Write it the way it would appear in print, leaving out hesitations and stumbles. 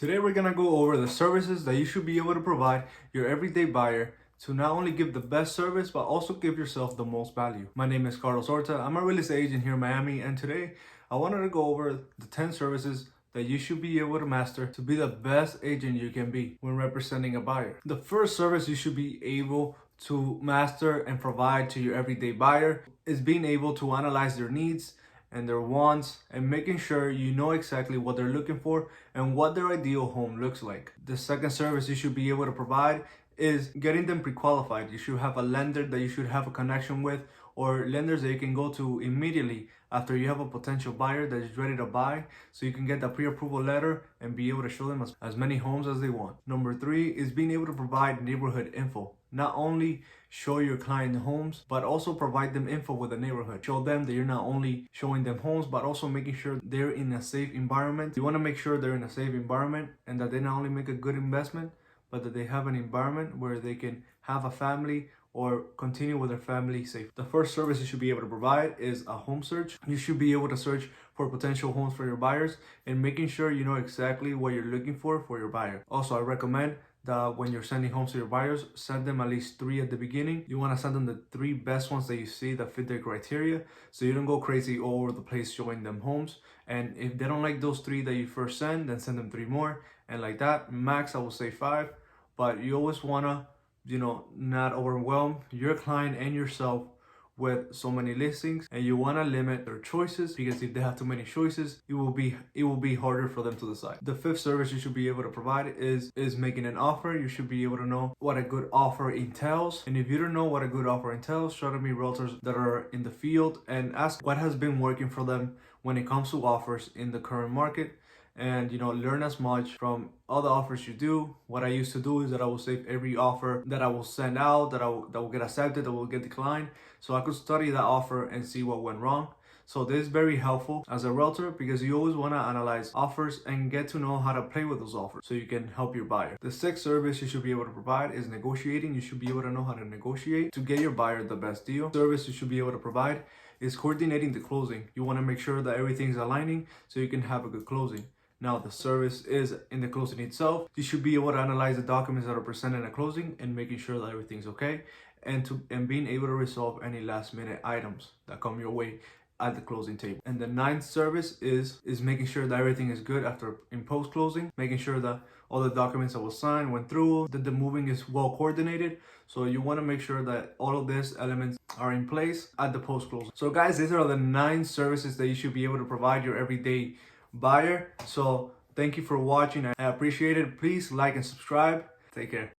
Today we're gonna go over the services that you should be able to provide your everyday buyer to not only give the best service but also give yourself the most value. My name is Carlos Horta. I'm a real estate agent here in Miami, and today I wanted to go over the 10 services that you should be able to master to be the best agent you can be when representing a buyer. The first service you should be able to master and provide to your everyday buyer is being able to analyze their needs and their wants and making sure you know exactly what they're looking for and what their ideal home looks like. The second service you should be able to provide is getting them pre-qualified. You should have a lender that you should have a connection with, or lenders that you can go to immediately after you have a potential buyer that is ready to buy, so you can get the pre-approval letter and be able to show them as many homes as they want. Number 3 is being able to provide neighborhood info. Not only show your client homes, but also provide them info with the neighborhood. Show them that you're not only showing them homes, but also making sure they're in a safe environment. You want to make sure they're in a safe environment and that they not only make a good investment, but that they have an environment where they can have a family or continue with their family safe. The first service you should be able to provide is a home search. You should be able to search for potential homes for your buyers and making sure you know exactly what you're looking for your buyer. Also, I recommend that when you're sending homes to your buyers, send them at least 3 at the beginning. You want to send them the 3 best ones that you see that fit their criteria, so you don't go crazy all over the place showing them homes. And if they don't like those 3 that you first send, then send them 3 more, and like that. Max, I will say 5, but you always want to not overwhelm your client and yourself with so many listings, and you want to limit their choices, because if they have too many choices, it will be harder for them to decide. The 5th service you should be able to provide is making an offer. You should be able to know what a good offer entails, and if you don't know what a good offer entails, show to me realtors that are in the field and ask what has been working for them when it comes to offers in the current market, and learn as much from all the offers you do. What I used to do is that I will save every offer that I will send out, that will get accepted, that will get declined, so I could study that offer and see what went wrong. So this is very helpful as a realtor, because you always want to analyze offers and get to know how to play with those offers so you can help your buyer. The 6th service you should be able to provide is negotiating. You should be able to know how to negotiate to get your buyer the best deal. Service you should be able to provide is coordinating the closing. You want to make sure that everything's aligning so you can have a good closing. Now, the service is in the closing itself. You should be able to analyze the documents that are presented in a closing and making sure that everything's okay, and being able to resolve any last minute items that come your way at the closing table. And the 9th service is making sure that everything is good in post closing, making sure that all the documents that was signed went through, that the moving is well coordinated. So you want to make sure that all of these elements are in place at the post closing. So guys, these are the 9 services that you should be able to provide your everyday buyer. So thank you for watching. I appreciate it. Please like and subscribe. Take care.